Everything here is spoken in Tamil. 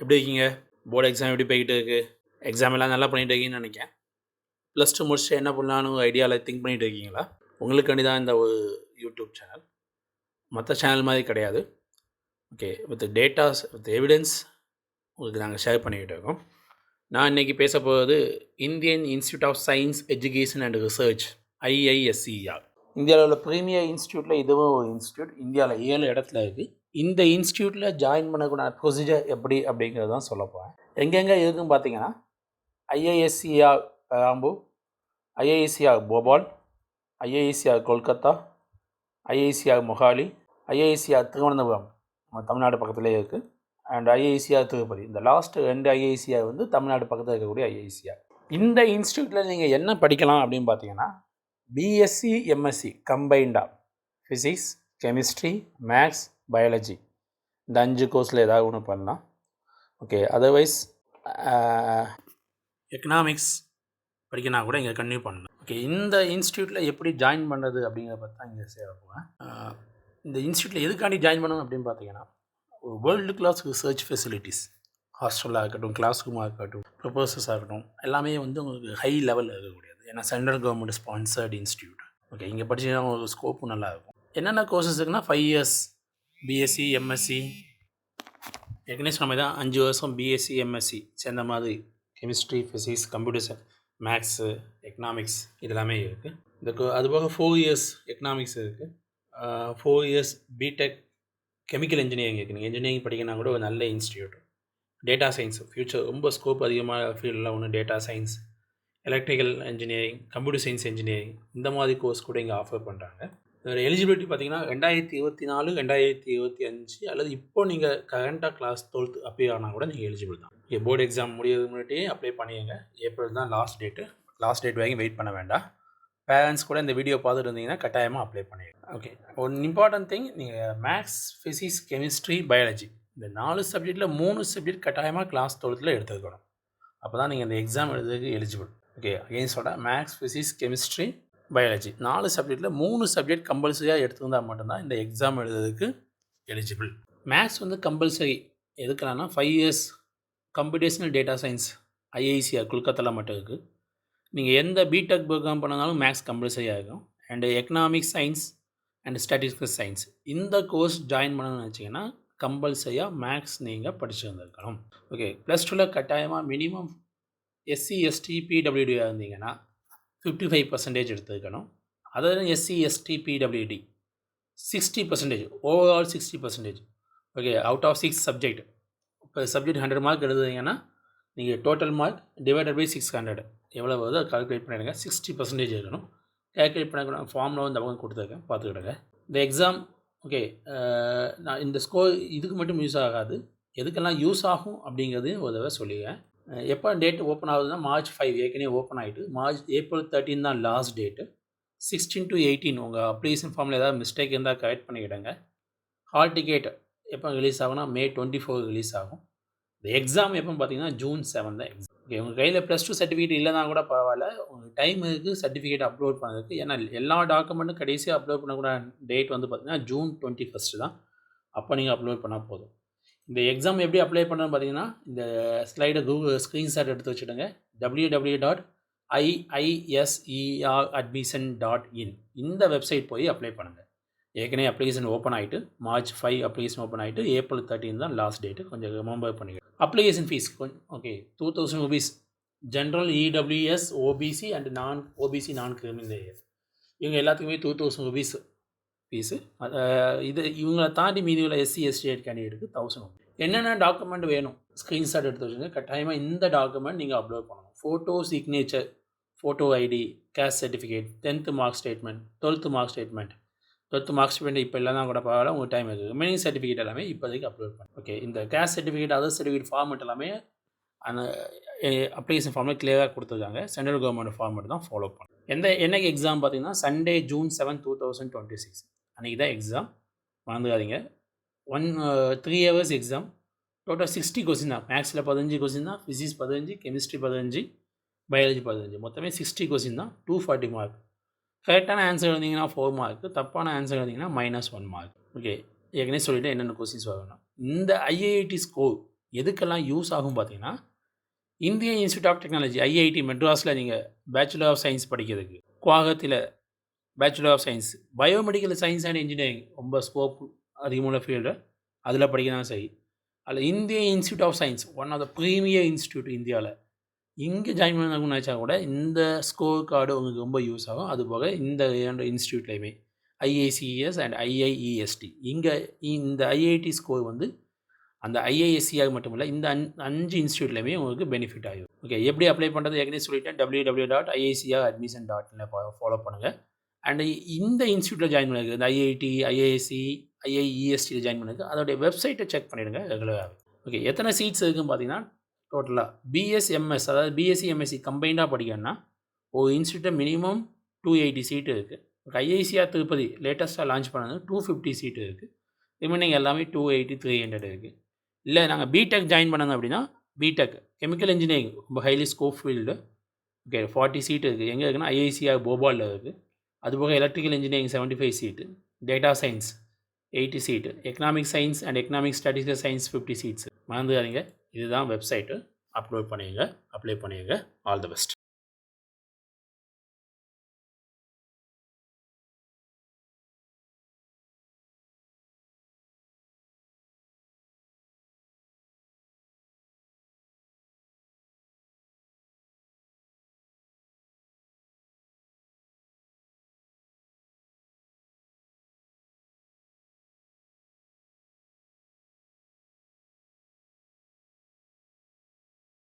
எப்படி இருக்கீங்க? போர்டு எக்ஸாம் எப்படி போய்கிட்டு இருக்குது? எக்ஸாம் எல்லாம் நல்லா பண்ணிட்டு இருக்கீங்கன்னு நினைக்கிறேன். ப்ளஸ் டூ முடிச்சுட்டு என்ன பண்ணலான்னு ஐடியாவில் திங்க் பண்ணிட்டு இருக்கீங்களா? உங்களுக்காண்டி தான் இந்த ஒரு யூடியூப் சேனல். மற்ற சேனல் மாதிரி கிடையாது. Okay, with datas with evidence உங்களுக்கு நாங்கள் ஷேர் பண்ணிக்கிட்டு இருக்கோம். நான் இன்றைக்கி பேச போகிறது Indian institute of science education and research, IISER. இந்தியாவில் உள்ள ப்ரீமியர் இன்ஸ்டியூட்டில் இதுவும் ஒரு இன்ஸ்டியூட். இந்தியாவில் 7 இடத்துல இருக்குது. இந்த இன்ஸ்டியூட்டில் ஜாயின் பண்ணக்கூடிய ப்ரொசீஜர் எப்படி அப்படிங்கிறது தான் சொல்ல போகிறேன். எங்கெங்கே இருக்குதுன்னு பார்த்தீங்கன்னா IISER Perambur, IISER Bhopal, IISER Kolkata, IISER Mohali, IISER Thiruvananthapuram Tamil Nadu பக்கத்துலேயே இருக்குது, அண்ட் IISER திருப்பதி. இந்த லாஸ்ட் 2 IISER வந்து தமிழ்நாடு பக்கத்தில் இருக்கக்கூடிய IISER. இந்த இன்ஸ்டியூட்டில் நீங்கள் என்ன படிக்கலாம் அப்படின்னு பார்த்தீங்கன்னா BSc MSc கம்பைண்டாக ஃபிசிக்ஸ், கெமிஸ்ட்ரி, மேக்ஸ், பயாலஜி இந்த 5 கோர்ஸில் ஏதாவது ஒன்று பண்ணலாம். ஓகே, அதர்வைஸ் எக்கனாமிக்ஸ் படிக்கனா கூட இங்கே கன்டினியூ பண்ணலாம். ஓகே, இந்த இன்ஸ்டியூட்டில் எப்படி ஜாயின் பண்ணுறது அப்படிங்கிறத பற்றி தான் இங்கே சேர போவேன். இந்த இன்ஸ்டியூட்டில் எதுக்காண்டி ஜாயின் பண்ணணும் அப்படின்னு பார்த்தீங்கன்னா வேர்ல்டு கிளாஸ் ரிசர்ச் ஃபெசிலிட்டிஸ், ஹாஸ்டலாக இருக்கட்டும், கிளாஸ் ரூமாக இருக்கட்டும், ப்ரொபோசர்ஸாக இருக்கட்டும், எல்லாமே வந்து உங்களுக்கு ஹை லெவலில் இருக்கக்கூடியது. ஏன்னா central government sponsored institute. Okay, இங்கே படிச்சா உங்களுக்கு ஸ்கோப்பும் நல்லாயிருக்கும். என்னென்ன கோர்சஸ் இருக்குன்னா 5 years BSc MSc, ஏற்கனவே சொன்ன மாதிரி தான் 5 வருஷம் BSc MSc சேர்ந்த மாதிரி chemistry, physics, computer maths, economics இதெல்லாமே இருக்குது. அதுபோக 4 years எக்கனாமிக்ஸ் இருக்குது, 4 years பிடெக் கெமிக்கல் இன்ஜினியரிங் இருக்குது. நீங்கள் இன்ஜினியரிங் படிக்கணும்னா கூட ஒரு நல்ல இன்ஸ்டியூட். டேட்டா சயின்ஸ் ஃப்யூச்சர் ரொம்ப ஸ்கோப் அதிகமாக ஃபீல்டில் ஒன்று data science, electrical engineering, computer science engineering இந்த மாதிரி கோர்ஸ் கூட இங்கே ஆஃபர் பண்ணுறாங்க. இதோட எலிஜிபிலிட்டி பார்த்தீங்கன்னா 2024, 2025 அல்லது இப்போ நீங்கள் கரண்ட்டாக கிளாஸ் 12th அப்பியர் ஆனால் கூட நீங்கள் எலிஜிபிள் தான். இங்கே போர்டு எக்ஸாம் முடியறதுக்கு முன்னாடியே அப்ளை பண்ணிடுங்க. ஏப்ரல் தான் லாஸ்ட் டேட் வரைக்கும் வெயிட் பண்ண வேண்டாம். பேரண்ட்ஸ் கூட இந்த வீடியோ பார்த்துட்டு இருந்தீங்கன்னா கட்டாயமாக அப்ளை பண்ணிடுங்க. ஓகே, ஒன் இம்பார்ட்டன்ட் திங், நீங்கள் மேக்ஸ், ஃபிசிக்ஸ், கெமிஸ்ட்ரி, பயாலஜி இந்த 4 சப்ஜெக்டில் 3 சப்ஜெக்ட் கட்டாயமாக கிளாஸ் 12th எடுத்துக்கணும். அப்போ தான் நீங்கள் இந்த எக்ஸாம் எழுதுறதுக்கு எலிஜிபிள். ஓகே, அகைன் சொல்கிறேன், மேக்ஸ், ஃபிசிக்ஸ், கெமிஸ்ட்ரி, பயாலஜி 4 சப்ஜெக்டில் 3 சப்ஜெக்ட் கம்பல்சரியாக எடுத்துருந்தால் மட்டும்தான் இந்த எக்ஸாம் எழுதுறதுக்கு எலிஜிபிள். மேக்ஸ் வந்து கம்பல்சரி எதுக்கலாம்னா 5 years computational data science IISER கொல்கத்தாவில் மட்டும் இருக்குது. நீங்கள் எந்த பிடெக் ப்ரோக்ராம் பண்ணாலும் மேக்ஸ் கம்பல்சரியாக இருக்கும். And economics science and statistical science இந்த கோர்ஸ் ஜாயின் பண்ணணும்னு வச்சிங்கன்னா கம்பல்சரியாக மேக்ஸ் நீங்கள் படிச்சுருந்துருக்கணும். ஓகே, ப்ளஸ் 2ல் கட்டாயமாக மினிமம் SC ST PWD இருந்தீங்கன்னா 55% எடுத்துக்கணும். அதாவது SC ST PWD 60%, overall 60%. Okay, out of 6 subject, இப்போ சப்ஜெக்ட் 100 மார்க் எழுதுறீங்கன்னா நீங்கள் டோட்டல் மார்க் டிவைடட் பை 600 எவ்வளோ வருதோ அதை கால்குலேட் பண்ணிடுங்க. 60% இருக்கணும். கால்குலேட் பண்ண ஃபார்மில் வந்து அவங்க கொடுத்துருக்கேன், பார்த்துக்கிடுங்க. இந்த எக்ஸாம் ஓகே, நான் இந்த ஸ்கோர் இதுக்கு மட்டும் யூஸ் ஆகாது, எதுக்கெல்லாம் யூஸ் ஆகும் அப்படிங்கிறது ஒரு தடவை சொல்லிடுறேன். எப்போ டேட் ஓப்பன் ஆகுதுன்னா March 5 ஏற்கனவே ஓப்பன் ஆகிட்டு, April 13 தான் லாஸ்ட் டேட்டு. 16 to 18 உங்கள் அப்ளிகேஷன் ஃபார்மில் ஏதாவது மிஸ்டேக் இருந்தால் கரெக்ட் பண்ணிக்கிடுங்க. ஹால் டிக்கெட் எப்போ ரிலீஸ் ஆகும்னா May 24 ரிலீஸ் ஆகும். இந்த எக்ஸாம் எப்போன்னு பார்த்தீங்கன்னா June 7 தான் எக்ஸாம். ஓகே, உங்கள் கையில் ப்ளஸ் 2 சர்டிஃபிகேட் இல்லைனா கூட பரவாயில்ல, உங்களுக்கு டைம் இருக்குது சர்டிஃபிகேட் அப்லோட் பண்ணுறதுக்கு. ஏன்னா எல்லா டாக்குமெண்ட்டும் கடைசியாக அப்லோட் பண்ணக்கூட டேட் வந்து பார்த்தீங்கன்னா June 21 தான். அப்போ நீங்கள் அப்லோட் பண்ணால் போதும். இந்த எக்ஸாம் எப்படி அப்ளை பண்ணணும்னு பார்த்தீங்கன்னா இந்த ஸ்லைடை கூகுள் ஸ்க்ரீன்ஷாட் எடுத்து வச்சுடுங்க. www.iiseradmission.in இந்த வெப்சைட் போய் அப்ளை பண்ணுங்கள். ஏற்கனவே அப்ளிகேஷன் ஓப்பன் ஆகிட்டு March 5 அப்ளிகேஷன் ஓப்பன் ஆகிட்டு April 13 தான் லாஸ்ட் டேட்டு. கொஞ்சம் ரிமெம்பர் பண்ணிக்கலாம். Application fees okay 2000 rupees general, EWS, OBC and OBC நான் கிரிமினல் இவங்க எல்லாத்துக்குமே 2000 rupees ஃபீஸு. இது இவங்களை தாண்டி மீதி உள்ள SC ST கேண்டிடேட்டுக்கு 1000 rupees. என்னென்ன டாக்குமெண்ட் வேணும் ஸ்க்ரீன்ஷாட் எடுத்து வச்சுங்க. கட்டாயமாக இந்த டாக்குமெண்ட் நீங்கள் அப்லோட் பண்ணணும். Photo, signature, photo ID, caste certificate, 10th mark statement, 12th mark statement. 12th mark statement இப்போ இல்லைனா கூட பரவாயில்ல, உங்கள் டைம் இருக்குது. ரிமைனிங் சர்டிஃபிகேட் எல்லாமே இப்போதைக்கு அப்லோட் பண்ணு. ஓகே, இந்த caste certificate, other certificate format எல்லாமே அந்த அப்ளிகேஷன் ஃபார்மில் கிளியராக கொடுத்துருக்காங்க. சென்ட்ரல் கவர்மெண்ட் ஃபார்மெட் தான் ஃபாலோ பண்ணும். என்னைக்கு எக்ஸாம் பார்த்தீங்கன்னா Sunday, June 7, 2026 அன்றைக்கி தான் எக்ஸாம், மறந்துடாதீங்க. 3 hours எக்ஸாம். டோட்டல் 60 கொஸ்டின் தான். மேக்ஸில் 15 கொஸ்டின் தான், ஃபிசிக்ஸ் 15, கெமிஸ்ட்ரி 15, பயாலஜி 15, மொத்தமே 60 கொஸ்டின் தான். 240 மார்க். கரெக்டான ஆன்சர் எழுதிங்கன்னா 4 மார்க், தப்பான ஆன்சர் எழுதிங்கன்னா -1 மார்க். ஓகே, ஏற்கனவே சொல்லிவிட்டு என்னென்ன கொஸ்டின்ஸ் வரணும். இந்த IIT ஸ்கோர் எதுக்கெல்லாம் யூஸ் ஆகும் பார்த்தீங்கன்னா, Indian Institute of Technology IIT மெட்ராஸில் நீங்கள் பேச்சுலர் ஆஃப் சயின்ஸ் படிக்கிறதுக்கு, குவாகத்தில் bachelor of science, biomedical science and engineering ரொம்ப ஸ்கோப் அதிகமுள்ள ஃபீல்டு, அதில் படிக்கதான் சரி. அதில் Indian institute of Science one of the premier institute இந்தியாவில், இங்கே ஜாயின் பண்ணணும்னு நினச்சா கூட இந்த ஸ்கோர் கார்டு உங்களுக்கு ரொம்ப யூஸ் ஆகும். அதுபோக இந்த 2 இன்ஸ்டியூட்லேயுமே ஐஏசிஎஸ் அண்ட் ஐஐஇஎஸ்டி, இங்கே இந்த ஐஐடி ஸ்கோர் வந்து அந்த ஐஐஎஸ்சியாக மட்டும் இல்லை, இந்த 5 இன்ஸ்டியூட்லேயுமே உங்களுக்கு பெனிஃபிட் ஆகும். ஓகே, எப்படி அப்ளை பண்ணுறது ஏற்கனவே சொல்லிட்டேன். www.iacradmission.in ஃபாலோ பண்ணுங்கள். அண்ட் இந்த இன்ஸ்டியூட்டில் ஜாயின் பண்ணுறது, இந்த ஐஐடி, ஐஏஎஸ்சி, ஐஐஇஎஸ்டியில் ஜாயின் பண்ணுறது, அதோடைய வெப்சைட்டை செக் பண்ணிவிடுங்க ரெகுலராகவே. ஓகே, எத்தனை சீட்ஸ் இருக்குதுன்னு பார்த்தீங்கன்னா, டோட்டலாக பிஎஸ்எம்எஸ், அதாவது பிஎஸ்சி எம்எஸ்சி கம்பைண்டாக படிக்கணும்னா ஒரு இன்ஸ்டியூட்டில் மினிமம் 280 சீட்டு இருக்குது. ஐஐசிஆர் திருப்பதி லேட்டஸ்ட்டாக லான்ச் பண்ணது 250 சீட்டு இருக்குது. ரிமைனிங் எல்லாமே 280, 300 இருக்குது. இல்லை நாங்கள் பிடெக் ஜாயின் பண்ணணும் அப்படின்னா, பிடெக் கெமிக்கல் இன்ஜினியரிங் ரொம்ப highly scope field. Okay, 40 seat இருக்குது. எங்கே இருக்குன்னா ஐஐசிஆர் போபாலில் இருக்குது. அதுபோக electrical engineering 75 seat, data science 80 seat, economic science and economic statistical science 50 seats. மறந்துடாதீங்க, இதுதான் வெப்சைட்டு. அப்லோட் பண்ணிடுங்க, அப்ளை பண்ணிடுங்க. All the best.